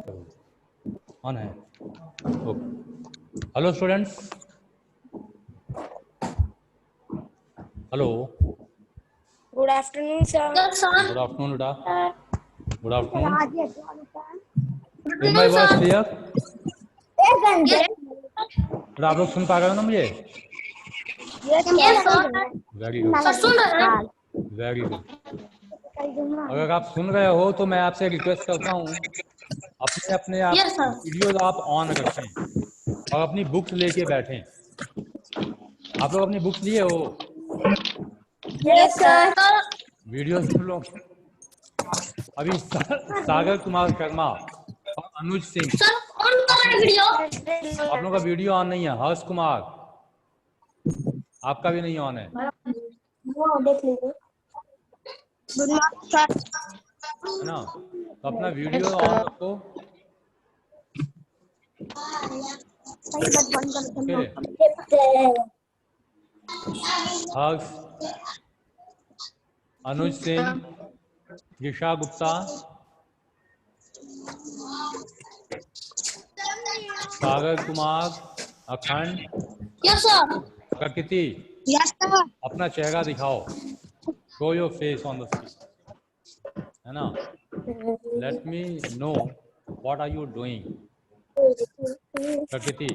On है। Okay, hello students, hello, good afternoon sir. Good afternoon बेटा, good afternoon. Is my voice clear? बेटा आप लोग सुन पा रहे हो ना मुझे? Very good, very good. अगर आप सुन रहे हो तो मैं आपसे रिक्वेस्ट करता हूँ अपने अपने आप वीडियोज आप ऑन रखें और अपनी बुक्स लेके बैठें। आप लोग अपनी बुक्स लिए हो? Yes sir. वीडियोज तुम लोग अभी सागर कुमार शर्मा और अनुज सिंह, आप लोगों का वीडियो ऑन नहीं है। हर्ष कुमार, आपका भी नहीं ऑन है, देख लीजिए। Good morning sir. है ना? तो अपना वीडियो ऑन रखो। Okay, Harsh, Anuj Singh, Isha Gupta, Sagar Kumar, Akhand, yes sir. Prakriti, yes sir. अपना चेहरा दिखाओ, show your face on the screen, है ना? Let me know what are you doing. Prakriti,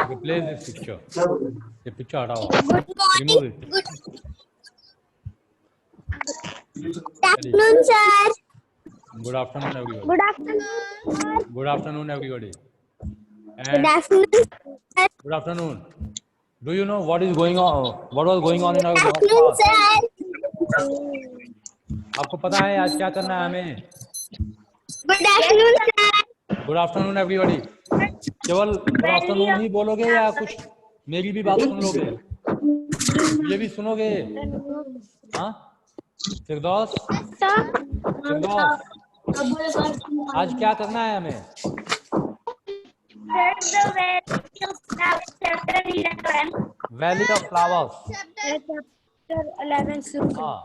replace this picture, ये पिक्चर हटाओ, good remove morning. It. Good afternoon sir. Good afternoon everybody, good afternoon sir. Good afternoon everybody, good and afternoon sir. Good afternoon. Do you know what is going on, what was going on in our good mock afternoon class? Sir. आपको पता है आज क्या करना है हमें? Good afternoon sir. Good afternoon everybody. केवल good afternoon ही बोलोगे या कुछ मेरी भी बात सुन लोगे? मुझे भी सुनोगे? हाँ फिरदौस, फिरदौस, आज क्या करना है हमें? Valley of flowers. चैप्टर 11 शुरू हाँ,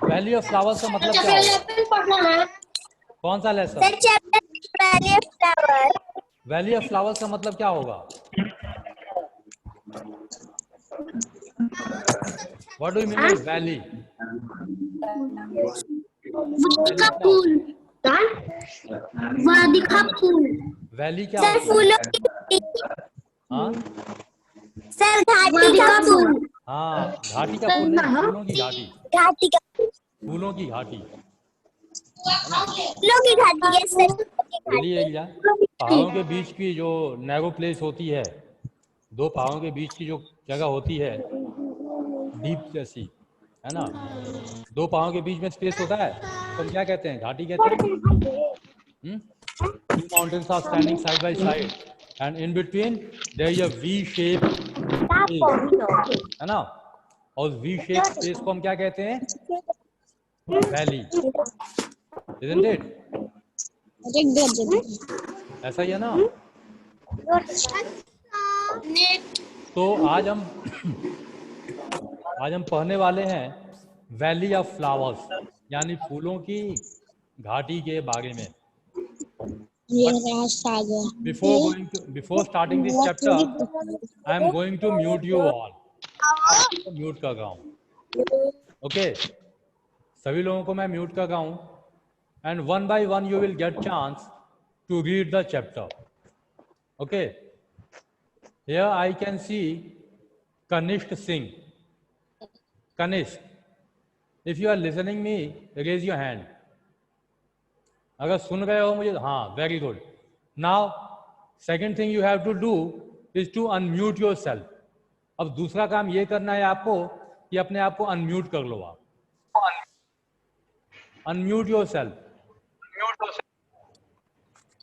वैली ऑफ फ्लावर्स का मतलब क्या होगा? कौन सा lesson? Sir. Chapter valley of flower. Valley of flowers का मतलब क्या होगा? What do you mean by valley? का फूल। वादी का फूल। वैली क्या सर होती है? फूलों की, हाँ सर घाटी का फूल। हाँ, घाटी का फूल नहीं, फूलों की घाटी, घाटी का फूल। फूलों की घाटी, है ना? फूलों की घाटी है सर। हिली एरिया, पहाड़ों के बीच की जो नैरो प्लेस होती है, दो पहाड़ों के बीच की जो जगह होती है डीप जैसी, है ना? दो पहाड़ों के बीच में स्पेस होता है तो हम क्या कहते हैं? घाटी कहते हैं। Two mountains are standing side by side and in between there is a V shape space, है ना? और V shape space को हम क्या कहते हैं? Valley, isn't it? ऐसा ही है ना? तो आज हम पढ़ने वाले हैं वैली ऑफ फ्लावर्स, यानी फूलों की घाटी के बारे में। Before starting this chapter I am going to mute you all. आपको म्यूट कर रहा हूँ, ओके? सभी लोगों को मैं म्यूट कर रहा हूँ and one by one you will get chance to read the chapter, okay? Here I can see Kanishk Singh. Kanishk, if you are listening me raise your hand. अगर सुन रहे हो मुझे, हाँ, very good. Now second thing you have to do is to unmute your self. अब दूसरा काम ये करना है आपको कि अपने आप को अनम्यूट कर लो। आप अनम्यूट योर सेल्फ।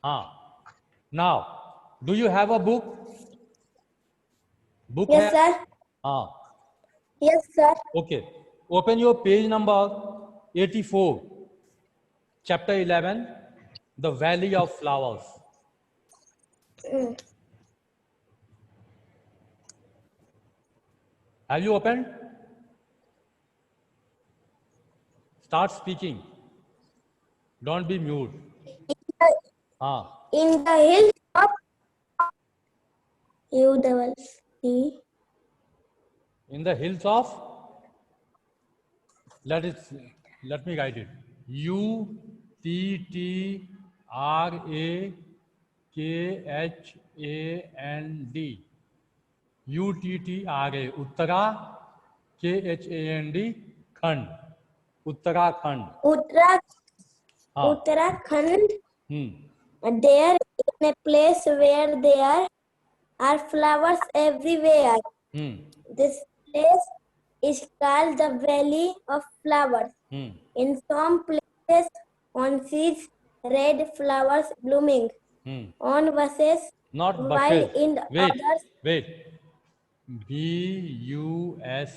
हाँ, now do you have a book? Book है? Yes sir. हाँ, yes sir. Okay. Open your page number 84, chapter 11, the valley of flowers. Have you opened? Start speaking. Don't be mute. हाँ. In the hills of U-double-C. In the hills of. Let me write it. UTTRAKHAND. UTTRA Uttara. KHAND खंड. उत्तराखंड. हाँ. Uttarakhand. There in a place where there are flowers everywhere. This place is called the Valley of Flowers. In some places, one sees red flowers blooming on buses. Not while buses. in others. Wait. BUSHES.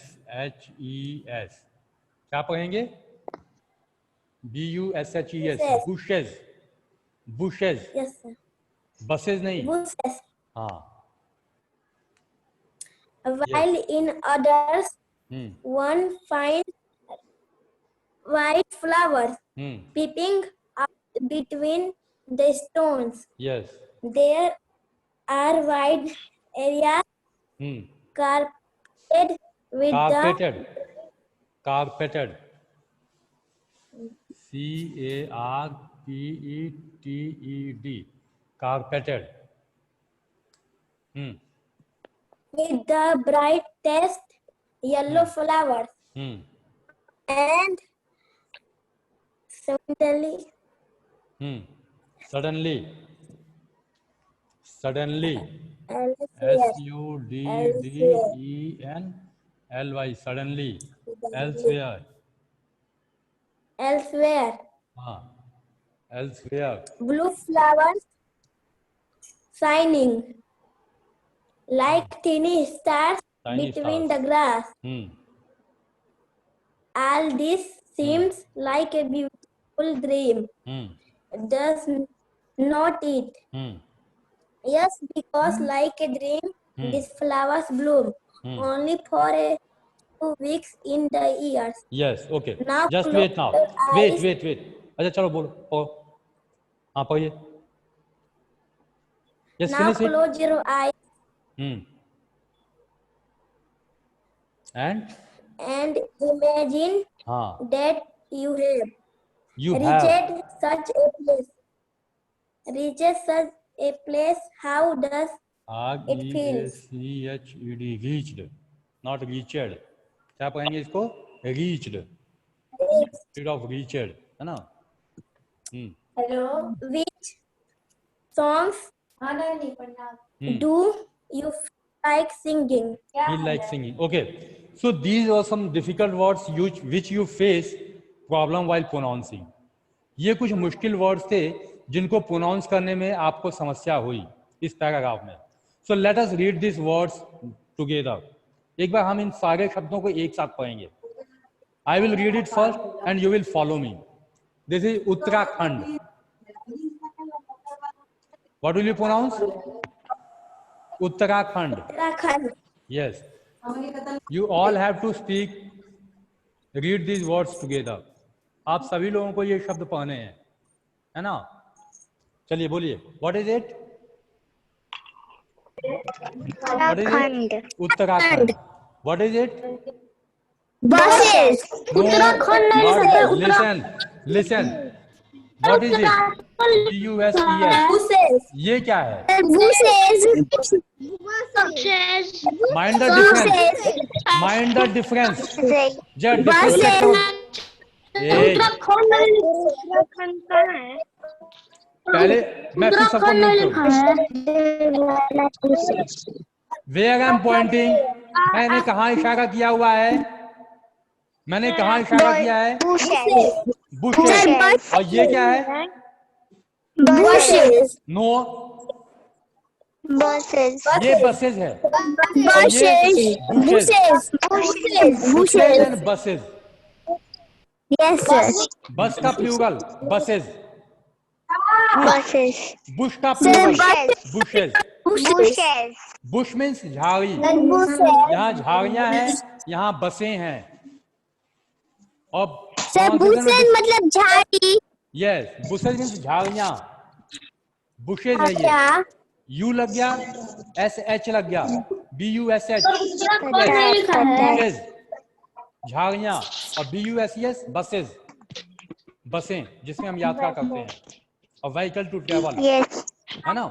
क्या पढ़ेंगे? BUSHES. Bushes. Yes, sir. Buses नहीं. Bushes. हाँ. While in others, one finds white flowers peeping up between the stones. Yes. There are wide areas carpeted with Carpeted. CARPETED. Carpeted. with the brightest yellow flowers. And suddenly, Suddenly. elsewhere, SUDDENLY. Suddenly. Elsewhere. Elsewhere. blue flowers shining like tiny stars between the grass. All this seems like a beautiful dream. Does not it? Yes, because like a dream, these flowers bloom only for a few weeks in the years. Yes, okay. Now Just close wait now. your eyes. Wait. अच्छा चलो बोलो. हाँ पढ़िए. Yes, Now finish it. close your eyes And imagine that you have reached such a place. How does it feel? REACHED. Reached. Not reached. क्या पढ़ेंगे इसको? Reached. Instead of reached. है ना? Hello. Which songs do you like singing? Feel like singing. Okay. So these are some difficult words which you face problem while pronouncing. ये कुछ मुश्किल words थे जिनको प्रोनाउंस करने में आपको समस्या हुई इस पैराग्राफ में. So let us read these words together. एक बार हम इन सारे शब्दों को एक साथ पढ़ेंगे. I will read it first and you will follow me. This is Uttarakhand. What will you pronounce? Uttarakhand. Yes. You all have to speak. Read these words together. आप सभी लोगों को ये शब्द पढ़ने हैं, है ना? चलिए बोलिए. What is it? Uttarakhand. What is it? Buses. Uttarakhand. Listen. What is it? BUSES. Buses. ये क्या है? Buses. Mind the difference. Just पहले मैं फिर सबको Where I am pointing. मैंने कहाँ इशारा किया हुआ है? मैंने कहाँ इशारा किया है? Bushes. और ये क्या है? Bushes. No. Buses. ये बसेस है. Buses. Yes, sir. बस का प्लूरल बसेस. बुश का Sir, plural bushes. Bushes. Bush means झाड़ी. यहाँ झाड़ियां हैं, यहाँ बसें हैं. और बुशेज मतलब झाड़ी। यस, बुशेज मीन्स झाड़ियां, बुशेज है ये। क्या? यू लग गया, SH लग गया, BUSH, लिखा है। बुशेज झाड़ियां, और BUSES बसेज, बसें जिसमें हम यात्रा करते हैं, और व्हीकल टू ट्रेवल, है ना।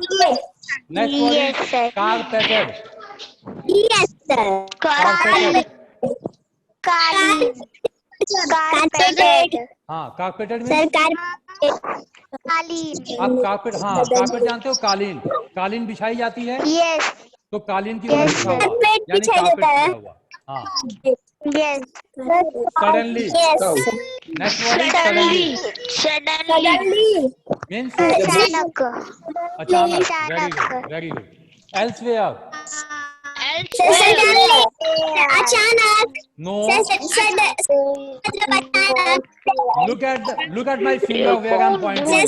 Next word is carpeted, yes sir. Carpeted, carpeted. हाँ कारपेटेड सर मीन्स, कालीन। आप कारपेट, हाँ कारपेट जानते हो, कालीन, कालीन बिछाई जाती है, तो कालीन की वजह लिखा हुआ, कारपेट यानी बिछाया कारपेट जाता है। किया हुआ। हाँ, suddenly, yes. Next word is suddenly, suddenly. Means अचानक। अचानक, very good very good. Elsewhere, suddenly अचानक। नो, मतलब अचानक। look at my finger where I'm pointing,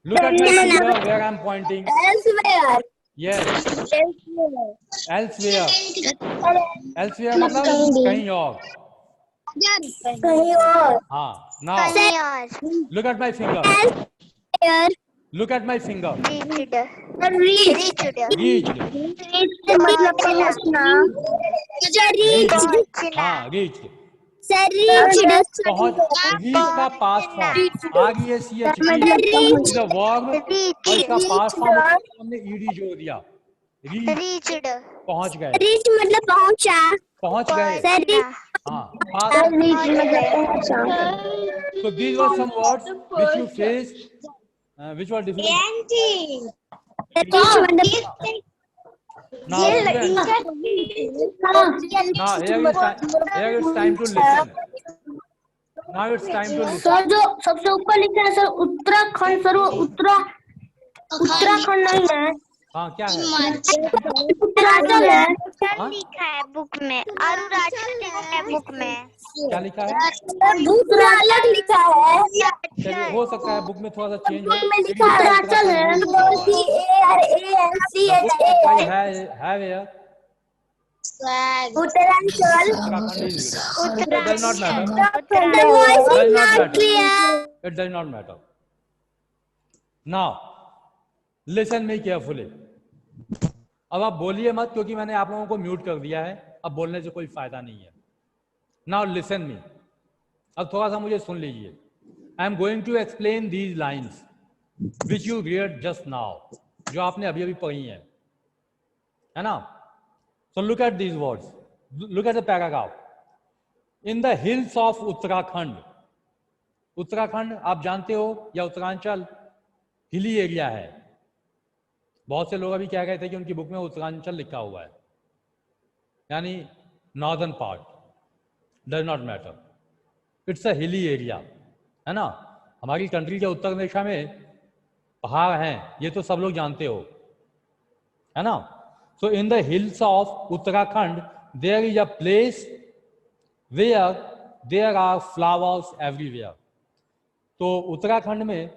look at my finger where I'm pointing, Elsewhere. yes, elsewhere, elsewhere मतलब कहीं और, कहीं और। हाँ। now look at my finger, Elsewhere. look at my finger, Reach. reached, मतलब पहुंचना। reached, हाँ reached, Sir, reached. पहुंच, रीच का past form REACHED is a verb, और इसका पास्ट फॉर्म हमने ED जोड़ दिया, रीच, पहुंच गए, Reach मतलब पहुंचा। पहुंच गए, Sir, हाँ। reach मतलब पहुंचा। So these were some words which you faced, which were difficult. Reach मतलब Now students, now here it's time to listen. Now it's time to listen. Sir जो सबसे ऊपर लिखा है सर उत्तराखंड, सर वो उत्तराखंड नहीं है। हाँ क्या है, उत्तरांचल है। हाँ? लिखा है बुक में, अरुणाचल लिखा है बुक में। क्या लिखा है, दूसरा अलग लिखा है। चलिए हो सकता है बुक में थोड़ा सा चेंज हो, में लिखा है उत्तरांचल है। have here Uttaranchal. Uttarakhand is written. It does not matter. The voice Does is not not matter. clear. It does not matter. Now, listen me carefully. अब आप बोलिए मत, क्योंकि मैंने आप लोगों को म्यूट कर दिया है, अब बोलने से कोई फायदा नहीं है। Now listen me. अब थोड़ा सा मुझे सुन लीजिए। I am going to explain these lines which you read just now, जो आपने अभी अभी पढ़ी हैं, है ना। So look at these words. Look at the paragraph. In the hills of Uttarakhand. Uttarakhand आप जानते हो, या उत्तरांचल हिली एरिया है। बहुत से लोग अभी क्या कहते हैं कि उनकी बुक में उत्तरांचल लिखा हुआ है, यानी northern part. Does not matter, it's a hilly area, है ना। हमारी कंट्री के उत्तर दिशा में पहाड़ हैं, ये तो सब लोग जानते हो, है ना। So in the hills of Uttarakhand, there is a place where there are flowers everywhere. तो उत्तराखंड में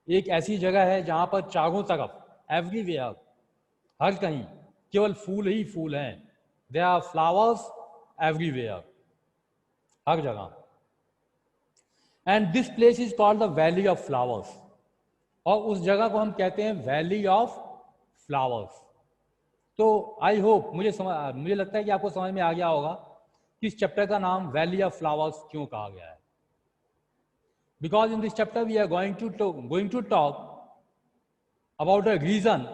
एक ऐसी जगह है जहां पर चारों तरफ, एवरीवेयर, हर कहीं केवल फूल ही फूल हैं। There are flowers everywhere, हर जगह। And this place is called the Valley of Flowers. और उस जगह को हम कहते हैं वैली ऑफ फ्लावर्स। तो आई होप, मुझे लगता है कि आपको समझ में आ गया होगा कि इस चैप्टर का नाम वैली ऑफ फ्लावर्स क्यों कहा गया है। Because in this chapter we are going to talk about a region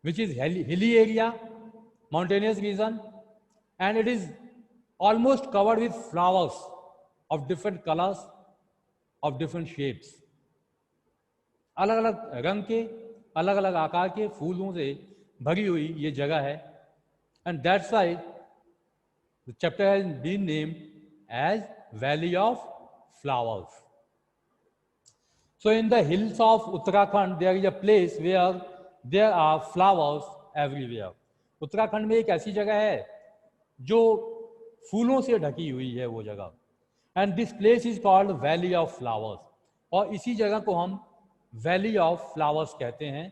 which is hilly area, mountainous region, and it is almost covered with flowers of different colours, of different shapes. अलग अलग रंग के, अलग अलग आकार के फूलों से भरी हुई ये जगह है। And that's why the chapter has been named as valley of flowers. So in the hills of Uttarakhand there is a place where there are flowers everywhere. Uttarakhand में एक ऐसी जगह है जो फूलों से ढकी हुई है वो जगह, and this place is called valley of flowers. और इसी जगह को हम वैली ऑफ फ्लावर्स कहते हैं,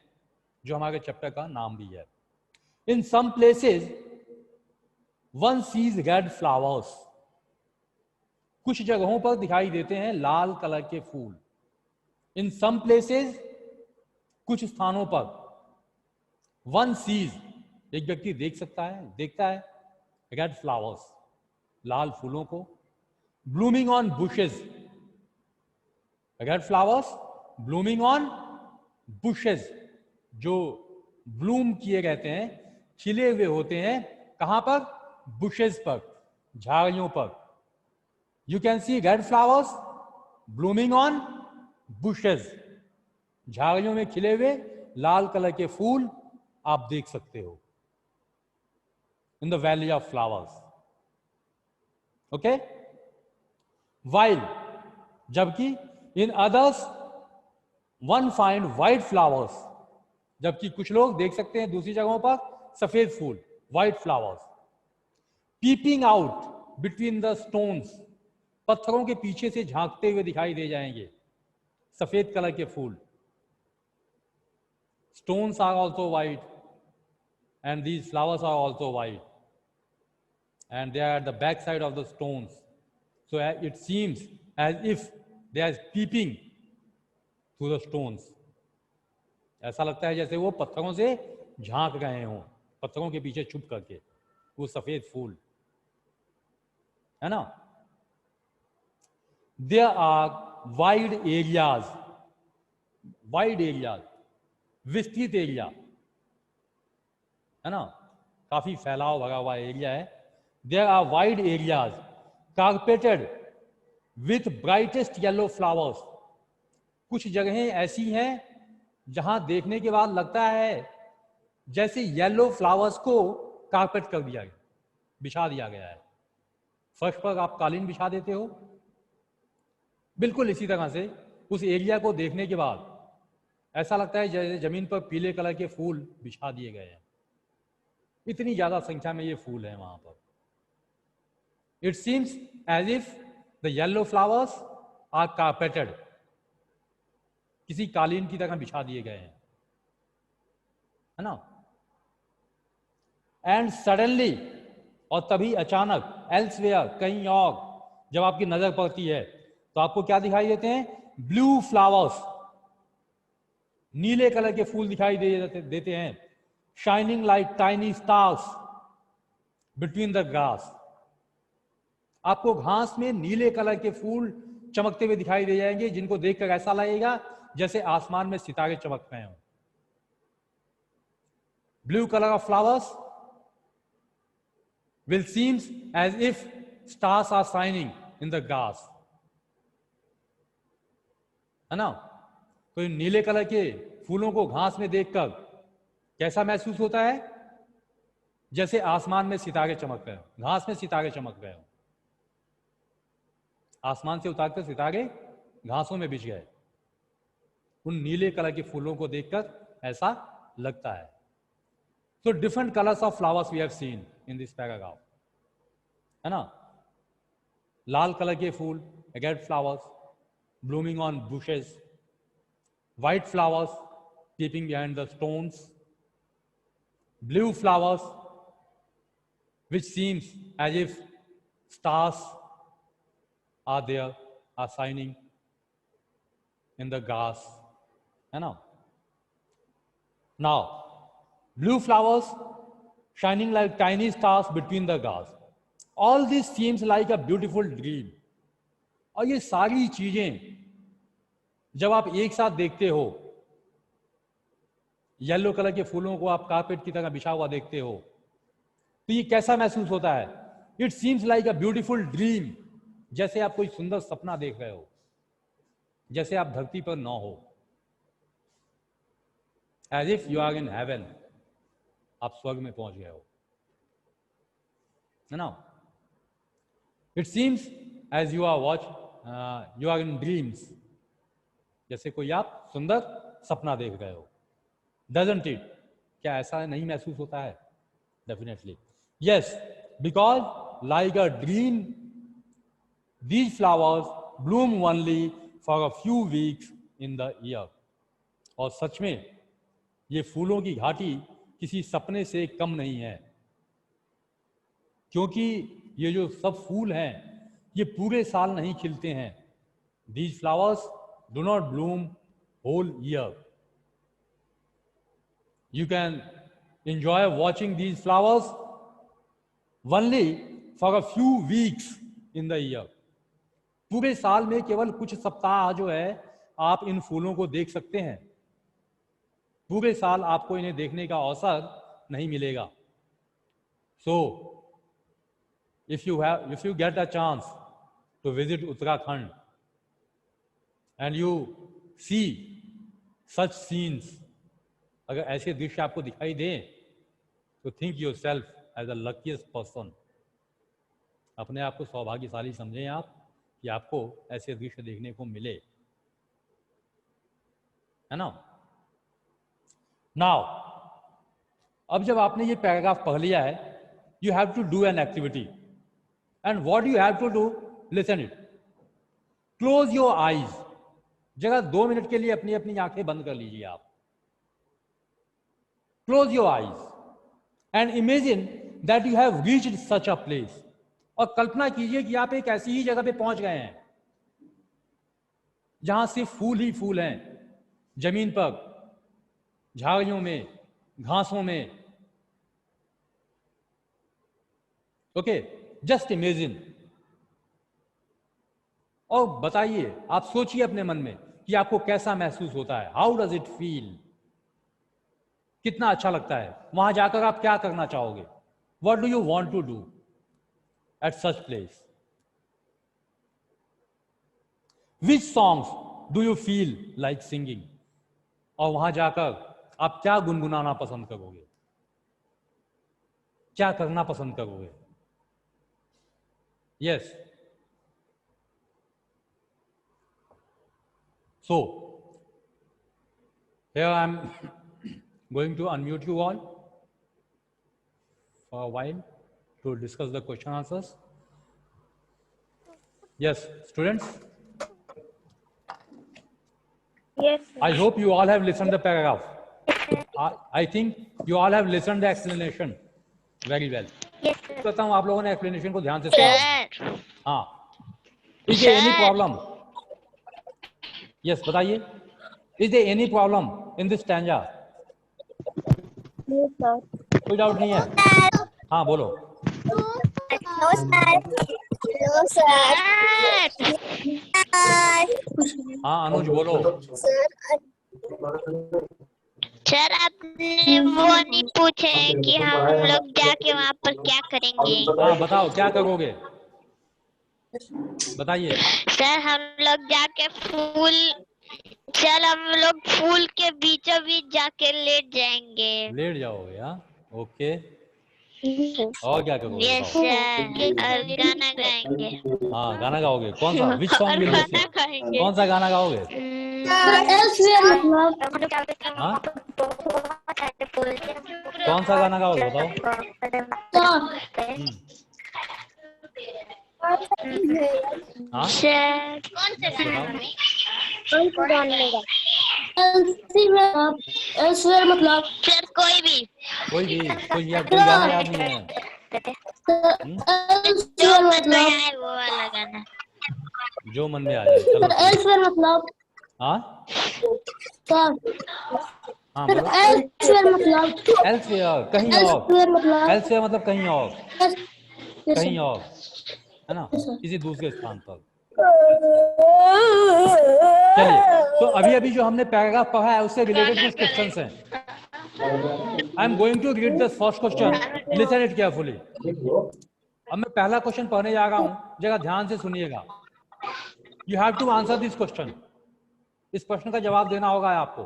जो हमारे चैप्टर का नाम भी है। In some places one sees red flowers, कुछ जगहों पर दिखाई देते हैं लाल कलर के फूल। इन सम प्लेसेस, कुछ स्थानों पर, वन सीज, एक व्यक्ति देखता है रेड फ्लावर्स, लाल फूलों को, blooming on bushes, red flowers blooming on bushes, जो ब्लूम किए रहते हैं, खिले हुए होते हैं, कहां पर? बुशेस पर, झाड़ियों पर। You can see red flowers blooming on bushes, झाड़ियों में खिले हुए लाल कलर के फूल आप देख सकते हो in the valley of flowers. Okay, while, जबकि in others one find white flowers, जबकि कुछ लोग देख सकते हैं दूसरी जगहों पर सफेद फूल, white flowers. Peeping out between the stones, पत्थरों के पीछे से झांकते हुए दिखाई दे जाएंगे सफेद कलर के फूल। Stones are also white, and these flowers are also white, and they are at the back side of the stones. So it seems as if they are peeping through the stones. ऐसा लगता है जैसे वो पत्थरों से झांक रहे हों, पत्थरों के पीछे छुप करके, वो सफेद फूल, है ना? There are wide areas, विस्तृत एरिया, है ना, काफी फैलाव भरा हुआ एरिया है। There are wide areas carpeted with brightest yellow flowers, कुछ जगहें ऐसी हैं जहां देखने के बाद लगता है जैसे येलो फ्लावर्स को कारपेट कर दिया गया, बिछा दिया गया है। फर्श पर आप कालीन बिछा देते हो, बिल्कुल इसी तरह से उस एरिया को देखने के बाद ऐसा लगता है जैसे जमीन पर पीले कलर के फूल बिछा दिए गए हैं। इतनी ज्यादा संख्या में ये फूल हैं वहां पर। It seems as if the yellow flowers are carpeted, किसी कालीन की तरह बिछा दिए गए हैं, है ना? एंड सडनली, और तभी अचानक, एल्सवेयर, कहीं और जब आपकी नजर पड़ती है तो आपको क्या दिखाई देते हैं? ब्लू फ्लावर्स, नीले कलर के फूल दिखाई देते हैं, shining like tiny stars between the grass. आपको घास में नीले कलर के फूल चमकते हुए दिखाई दे जाएंगे, जिनको देखकर ऐसा लगेगा जैसे आसमान में सितारे चमक रहे हों। Blue colour of flowers will seems as if stars are shining in the grass, है ना? तो इन नीले कलर के फूलों को घास में देखकर कैसा महसूस होता है? जैसे आसमान में सितारे चमक रहे हो, घास में सितारे चमक रहे हो। आसमान से उतारकर सितारे घासों में बिछ गए, उन नीले कलर के फूलों को देखकर ऐसा लगता है। So different colors of flowers we have seen in this paragraph, है ना? लाल कलर के फूल, red flowers blooming on bushes, white flowers peeping behind the stones, blue flowers which seems as if stars are there, are shining in the grass, है ना? Now blue flowers shining like tiny stars between the grass. All this seems like a beautiful dream. और ये सारी चीजें जब आप एक साथ देखते हो, येलो कलर के फूलों को आप कारपेट की तरह बिछा हुआ देखते हो, तो ये कैसा महसूस होता है? It seems like a beautiful dream, जैसे आप कोई सुंदर सपना देख रहे हो, जैसे आप धरती पर न हो, as if you are in heaven, आप स्वर्ग में पहुंच गए हो, है ना? It seems as you are in dreams, जैसे कोई आप सुंदर सपना देख रहे हो। Doesn't it? क्या ऐसा नहीं महसूस होता है? Definitely yes, because like a dream these flowers bloom only for a few weeks in the year. और सच में ये फूलों की घाटी किसी सपने से कम नहीं है, क्योंकि ये जो सब फूल हैं ये पूरे साल नहीं खिलते हैं. These flowers do not bloom whole year. You can enjoy watching these flowers only for a few weeks in the year. पूरे साल में केवल कुछ सप्ताह जो है आप इन फूलों को देख सकते हैं. पूरे साल आपको इन्हें देखने का अवसर नहीं मिलेगा. So if you get a chance to visit Uttarakhand and you see such scenes, अगर ऐसे दृश्य आपको दिखाई दें तो think yourself as the luckiest person. अपने आप को सौभाग्यशाली समझें आप कि आपको ऐसे दृश्य देखने को मिले, है ना. नाउ अब जब आपने ये पैराग्राफ पढ़ लिया है, you have to do an activity. And what you have to do, listen it. Close your eyes. जगह 2 मिनट के लिए अपनी अपनी आंखें बंद कर लीजिए आप. Close your eyes and imagine that you have reached such a place. और कल्पना कीजिए कि आप एक ऐसी ही जगह पे पहुंच गए हैं जहां सिर्फ फूल ही फूल हैं, जमीन पर, झाड़ियों में, घासों में. Okay, just imagine. और बताइए, आप सोचिए अपने मन में कि आपको कैसा महसूस होता है. How does it feel. कितना अच्छा लगता है. वहां जाकर आप क्या करना चाहोगे. What do you want to do at such place. Which songs do you feel like singing? और वहां जाकर आप क्या गुनगुनाना पसंद करोगे, क्या करना पसंद करोगे. Yes. So here I am going to unmute you all for a while to discuss the question answers. Yes, students. Yes, sir. I hope you all have listened the paragraph. I think you all have listened the explanation very well. Yes, sir. कहता हूँ आप लोगों ने explanation को ध्यान से सुना. हाँ. Is there any problem? Yes, बताइए. Is there any problem in this stanza? No, sir. कोई डाउट नहीं है. हाँ बोलो. No, sir. No, sir. हाँ अनुज बोलो. सर आपने वो नहीं पूछे कि हम लोग जाके वहाँ पर क्या करेंगे. हाँ बताओ क्या करोगे, बताइए. सर हम लोग जाके हम लोग फूल के बीचों बीच जाके लेट जाएंगे. लेट जाओगे. हाँ ओके. और क्या करोगे. Yes sir. और गाना गाएंगे. हाँ गाना गाओगे. कौन सा, which song will you sing. कौन सा गाना गाओगे. हाँ कौन सा गाना गाओगे बताओ. हाँ सर मतलब सर कोई भी कोई गाना याद नहीं है. जो मन में आए वो वाला गाना. जो मन में आ जाए. चलो. मतलब हाँ हाँ मतलब एल्सवेयर कहीं और. एल्सवेयर मतलब कहीं और, कहीं और, है ना, किसी दूसरे स्थान पर. चलिए, तो अभी जो हमने पैराग्राफ पढ़ा है उससे रिलेटेड कुछ क्वेश्चंस हैं. I am going to read the first question. Listen it carefully. अब मैं पहला क्वेश्चन पढ़ने जा रहा हूं, जरा ध्यान से सुनिएगा. You have to answer this question. इस प्रश्न का जवाब देना होगा आपको.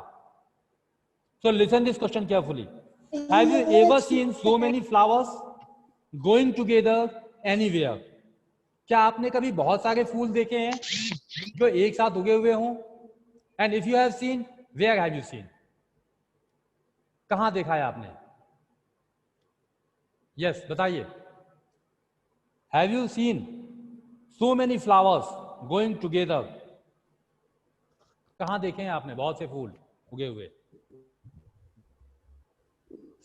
So listen this question carefully. Have you ever seen so many flowers going together anywhere. क्या आपने कभी बहुत सारे फूल देखे हैं जो एक साथ उगे हुए हों. And if you have seen, where have you seen. कहां देखा है आपने. यस बताइए. Have you seen so many flowers going together. कहां देखे हैं आपने बहुत से फूल उगे हुए.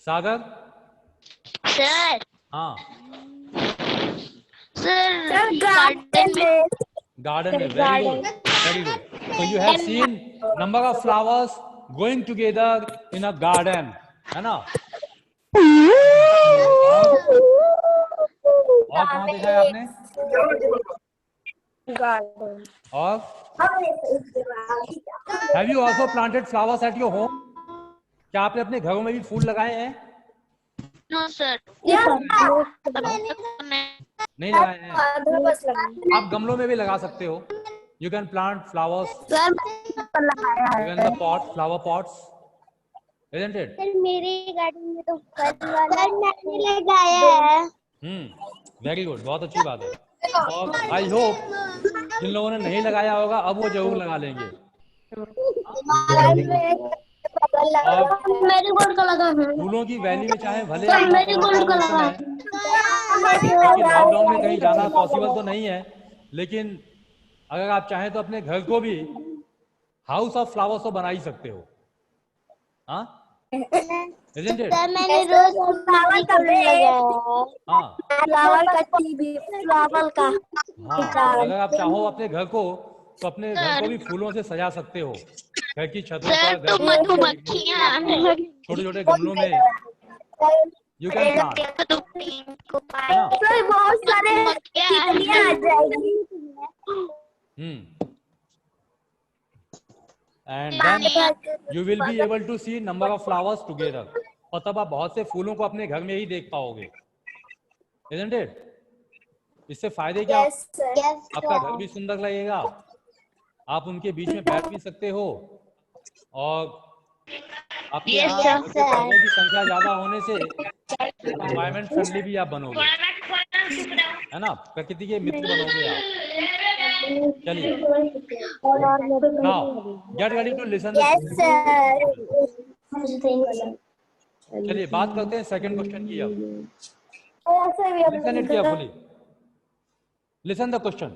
सागर. सर हाँ सर गार्डन में। Garden में, very good, very good. So you have seen number of flowers going together in a garden, है ना? और कहाँ देखा है आपने? Garden. और have you also planted flowers at your home? क्या आपने अपने घरों में भी फूल लगाए हैं? No sir. नहीं लगाए हैं। आप गमलों में भी लगा सकते हो। You can plant flowers. Even the pot, flower pots, isn't it? Sir मेरे गार्डन में तो फल वाला मैंने लगाया है। वेरी गुड, बहुत अच्छी बात है। और आई होप जिन लोगों ने नहीं लगाया होगा अब वो जरूर लगा लेंगे। मैरीगोल्ड का लगा है। फूलों की वैली में चाहे भले मैरीगोल्ड का लगा है, लॉकडाउन में कहीं जाना पॉसिबल तो नहीं है, लेकिन अगर आप चाहें तो अपने घर को भी हाउस ऑफ फ्लावर्स तो बना ही सकते हो। हाँ, isn't it? मैंने रोज फ्लावर का लगाया। हाँ, फ्लावर का टीवी, फ्लावर का। हाँ, अगर आप चाहो अपने घर को तो अपने घर को भी फूलों से सजा सकते हो। घर की छतों पर, तो मधुमक्खियाँ छोटे छोटे गमलों में यू कैन प्लांट। बहुत सारे तितलियां आ जाएगी। And then you will be able to see number of flowers together. और तब आप बहुत से फूलों को अपने घर में ही देख पाओगे, isn't it? इससे फायदे क्या? आपका घर भी सुंदर लगेगा, आप उनके बीच में बैठ भी सकते हो, और आपके यहाँ पौधों की संख्या ज्यादा होने से एनवायरमेंट फ्रेंडली भी आप बनोगे, है ना? प्रकृति के मित्र बनोगे आप। चलिए, now get ready to listen. चलिए बात करते हैं सेकंड क्वेश्चन की। अब listen it carefully. Listen the question.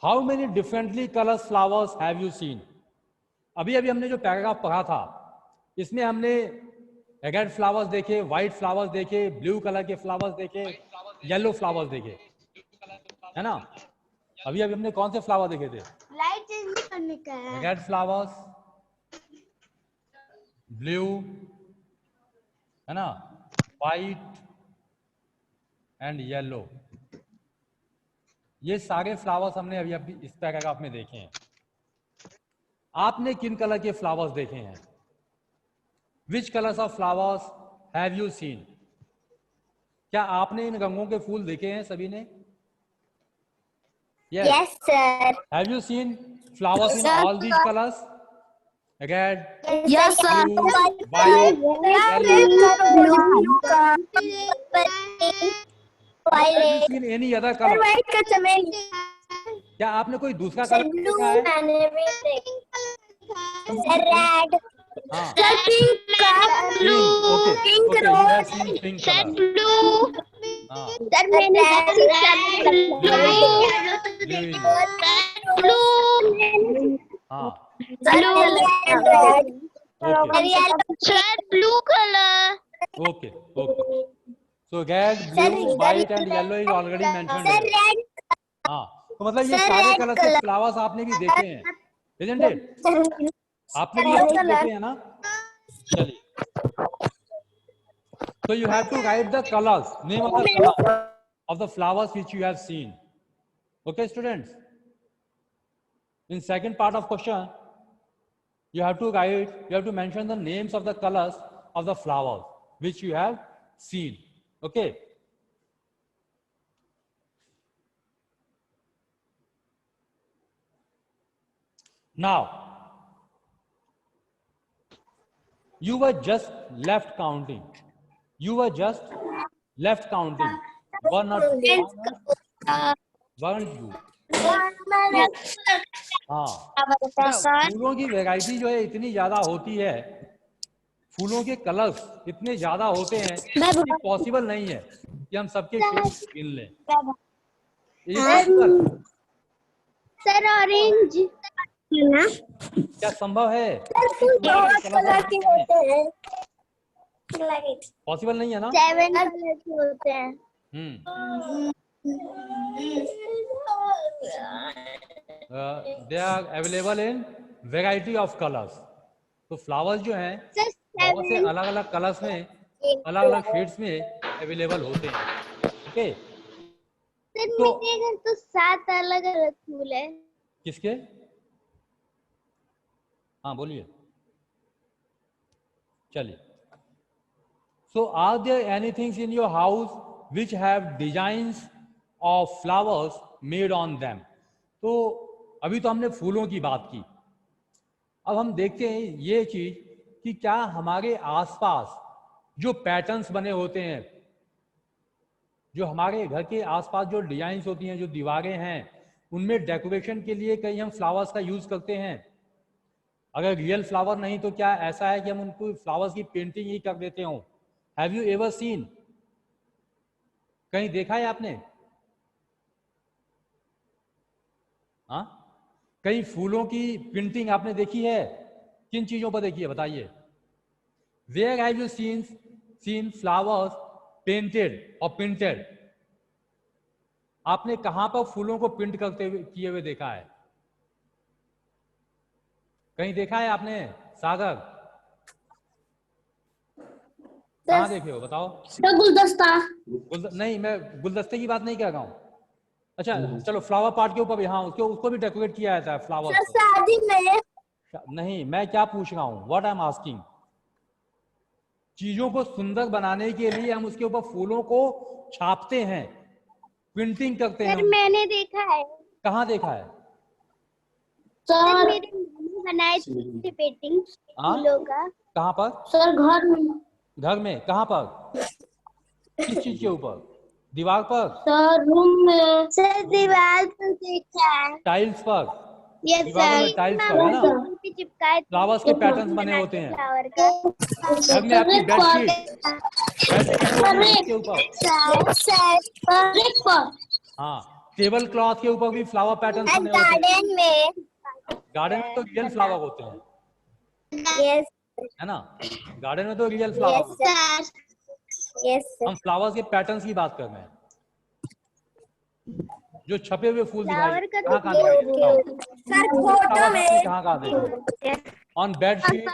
How many differently colored flowers have you seen? अभी अभी हमने जो पैराग्राफ पढ़ा था इसमें हमने रेड फ्लावर्स देखे, व्हाइट फ्लावर्स देखे, ब्लू कलर के फ्लावर्स देखे, येलो फ्लावर्स देखे, है ना? अभी अभी हमने कौन से फ्लावर देखे थे? लाइट चेंज करने का है। रेड फ्लावर्स, ब्लू, है ना, व्हाइट एंड येलो। ये सारे फ्लावर्स हमने अभी अभी इस पैराग्राफ में देखे हैं। आपने किन कलर के फ्लावर्स देखे हैं? Which colours of flowers have you seen? क्या आपने इन रंगों के फूल देखे हैं सभी ने? Yes, sir. Have you seen flowers in all these colors? Red, Yes, sir. blue, white, yellow. Have you seen any other color? White का चमेली। क्या आपने कोई दूसरा कलर देखा है? मैंने भी देखा। रेड। हाँ, पिंक का। pink. Okay, Pink okay. You have seen pink sir color. Blue. हाँ, सर मैंने ब्लू। हाँ, sir blue colour. okay, okay. So red, blue, white and yellow is already mentioned here. हाँ, तो मतलब ये सारे कलर के फ्लावर्स आपने भी देखे हैं, isn't it? आपने भी ये फूल देखे हैं ना? चलिए, so you have to write the colors, name of the color of the flowers which you have seen. Okay, students. In second part of question, you have to mention the names of the colors of the flowers which you have seen. Okay. Now, you were just left counting. One or two. Weren't you? हाँ, फूलों की variety जो है इतनी ज्यादा होती है, फूलों के कलर्स इतने ज्यादा होते हैं कि पॉसिबल नहीं है कि हम सबके गिन लें। सर ऑरेंज क्या संभव है? पॉसिबल नहीं है ना? 7 कलर के होते हैं। They are available in variety of colours. तो फ्लावर्स जो हैं बहुत से अलग अलग कलर्स में, अलग अलग शेड्स में अवेलेबल होते हैं। ओके, तो मेरे घर तो 7 अलग अलग फूल है। किसके? हाँ बोलिए। चलिए। So are there anything in your house which have designs of flowers made on them? तो अभी तो हमने फूलों की बात की, अब हम देखते हैं ये चीज कि क्या हमारे आसपास जो पैटर्न्स बने होते हैं, जो हमारे घर के आसपास जो डिजाइन्स होती हैं, जो दीवारें हैं, उनमें डेकोरेशन के लिए कहीं हम फ्लावर्स का यूज करते हैं। अगर रियल फ्लावर नहीं तो क्या ऐसा है कि हम उनको फ्लावर्स की पेंटिंग ही कर देते हो? Have you ever scene? कहीं देखा है आपने? हाँ, कहीं फूलों की प्रिंटिंग आपने देखी है? किन चीजों पर देखी है बताइए? Where have you seen flowers painted और प्रिंटेड? आपने कहां पर फूलों को प्रिंट करते हुए किए हुए देखा है? कहीं देखा है आपने? सागर, कहाँ देखे हो बताओ? गुलदस्ता। नहीं, मैं गुलदस्ते की बात नहीं कर रहा हूँ। अच्छा चलो, फ्लावर पार्ट के ऊपर भी, हाँ उसको भी डेकोरेट किया जाता है फ्लावर। शादी में नहीं, मैं क्या पूछ रहा हूँ, व्हाट आई एम आस्किंग, चीजों को सुंदर बनाने के लिए हम उसके ऊपर फूलों को छापते हैं, प्रिंटिंग करते हैं। मैंने देखा है। कहाँ देखा है? सर मेरे मम्मी बनाए थे पेंटिंग फूलों का। कहाँ पर? सर घर में। घर में? कहाँ पर? किस चीज के ऊपर? दीवार पर? सर रूम में। सर दीवार पर देखा है। टाइल्स पर? यस दीवारों में सर, टाइल्स पर है ना, चिपकाए फ्लावर्स के पैटर्न्स बने होते हैं। फ्लावर का। घर में आपकी बेडशीट के ऊपर, हाँ टेबल क्लॉथ के ऊपर भी फ्लावर पैटर्न बने होते हैं। गार्डन में, गार्डन में तो रियल फ्लावर होते हैं, यस है ना, गार्डन में तो रियल फ्लावर होते हैं। यस हम फ्लावर्स के पैटर्न्स की बात कर रहे हैं। जो छपे हुए फूल दिखाई कहाँ कहाँ देखे? सर फोटो में। कहाँ देखे? ऑन बेडशीट,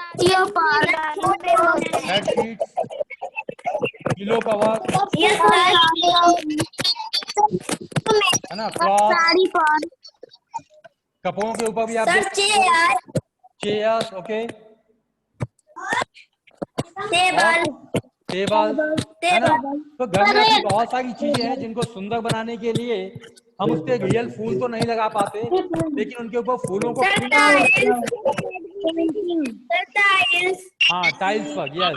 पिलो कवर, है ना, क्लॉथ, कपड़ों के ऊपर भी आप चेयर्स, ओके, टेबल, है ना। तो घर में ऐसी बहुत सारी चीजें हैं जिनको सुंदर बनाने के लिए हम उसके रियल फूल तो नहीं लगा पाते, लेकिन उनके ऊपर फूलों को हाँ टाइल्स पर, यस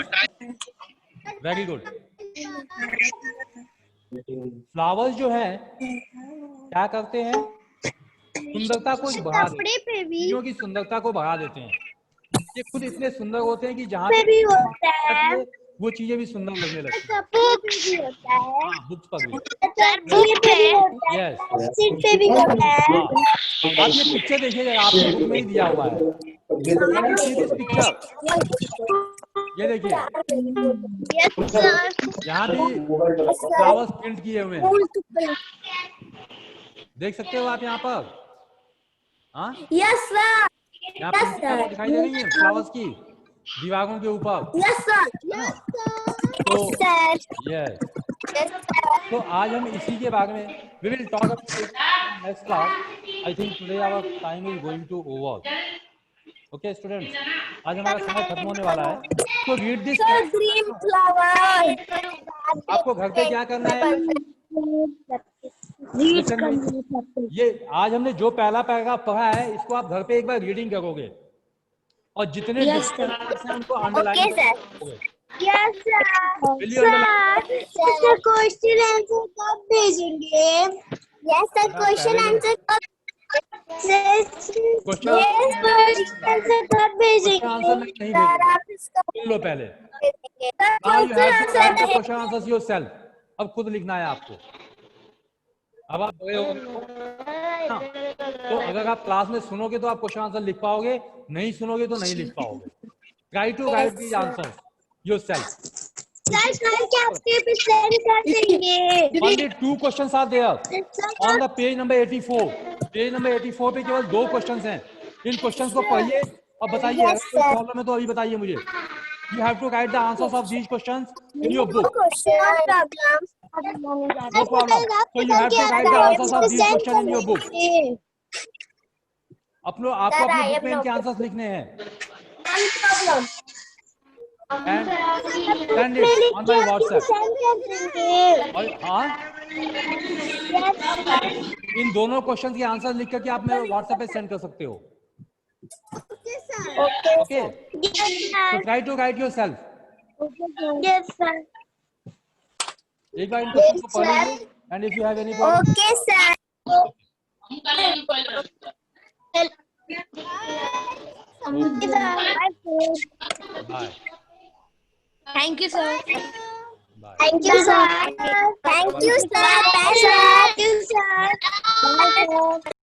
वेरी गुड। फ्लावर्स जो है क्या करते हैं, सुंदरता को बढ़ा देते हैं, चीजों की सुंदरता को बढ़ा देते हैं। ये खुद इतने सुंदर होते हैं कि जहाँ भी होता है, वो चीजें भी सुंदर लगने लगती हैं। बुक्स पर भी, यस सीट पे भी होता है। आप ये पिक्चर देखिएगा, आपने बुक में ही दिया हुआ है। पिक्चर ये देखिए, यहाँ भी फ्लावर्स प्रिंट किए हुए हैं, देख सकते हो आप यहाँ पर। हाँ यस सर, यहाँ पर दिखाई दे रही है फ्लावर्स की दीवारों के ऊपर। यस सर, तो यस, तो आज हम इसी के बारे में we will talk about next class. I think today our time is going to over. Okay students, आज हमारा समय खत्म होने वाला है। तो read this. Green flower. आपको घर पे क्या करना है? ये आज हमने जो पहला पैराग्राफ पढ़ा है, इसको आप घर पे एक बार रीडिंग करोगे और जितने उनको अंडरलाइन करोगे। यस सर, क्वेश्चन आंसर कब भेजेंगे? यस सर, क्वेश्चन आंसर कब भेजेंगे? सुन लो पहले, क्वेश्चन आंसर योरसेल्फ, अब खुद लिखना है आपको। अब आप बड़े हो, तो अगर आप क्लास में सुनोगे तो आप क्वेश्चन आंसर लिख पाओगे, नहीं सुनोगे तो नहीं लिख पाओगे। Try to write these answers yourself. Sir क्या आपके पे सेंड कर देंगे? Only 2 questions are there on the page number 84. Page number 84 पे केवल 2 क्वेश्चंस हैं. इन क्वेश्चंस को पढ़िए और बताइए. अगर कोई प्रॉब्लम है तो अभी बताइए मुझे. You have to write the answers of these questions in your book. No problem. So you have to write the answers of these questions in your book. आपको अपने बुक में इनके आंसर्स लिखने हैं. And send it on my WhatsApp. और हाँ, इन दोनों question के आंसर लिख करके आप मेरे WhatsApp पे सेंड कर सकते हो. Okay. So try to write yourself. Yes, sir. एक बार इन क्वेश्चन को पढ़ लीजिए. And if you have any problem. Okay, sir. Bye. Thank you, sir. Bye. Thank you, sir. Thank you, sir. Thank you, sir. Bye, sir.